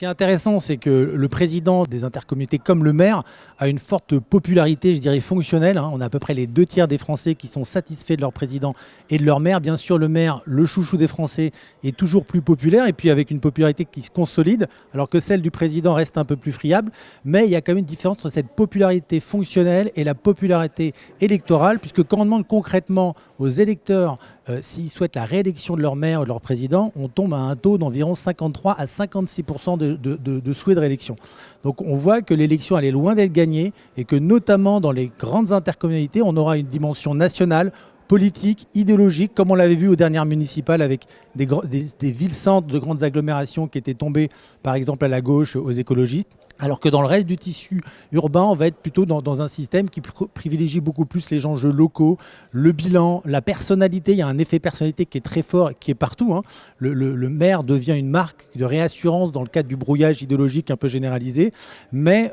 qui est intéressant, c'est que le président des intercommunautés, comme le maire, a une forte popularité, je dirais, fonctionnelle. On a à peu près les 2 tiers des Français qui sont satisfaits de leur président et de leur maire. Bien sûr, le maire, le chouchou des Français, est toujours plus populaire et puis avec une popularité qui se consolide, alors que celle du président reste un peu plus friable. Mais il y a quand même une différence entre cette popularité fonctionnelle et la popularité électorale, puisque quand on demande concrètement aux électeurs s'ils souhaitent la réélection de leur maire ou de leur président, on tombe à un taux d'environ 53 à 56% de souhait de réélection. Donc on voit que l'élection elle est loin d'être gagnée et que notamment dans les grandes intercommunalités, on aura une dimension nationale, politique, idéologique, comme on l'avait vu aux dernières municipales avec des villes-centres de grandes agglomérations qui étaient tombées par exemple à la gauche aux écologistes. Alors que dans le reste du tissu urbain, on va être plutôt dans un système qui privilégie beaucoup plus les enjeux locaux, le bilan, la personnalité. Il y a un effet personnalité qui est très fort, qui est partout. Le maire devient une marque de réassurance dans le cadre du brouillage idéologique un peu généralisé. Mais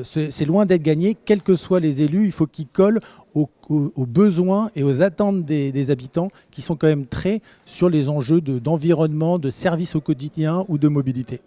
c'est loin d'être gagné. Quels que soient les élus, il faut qu'ils collent aux besoins et aux attentes des habitants qui sont quand même très sur les enjeux d'environnement, de services au quotidien ou de mobilité.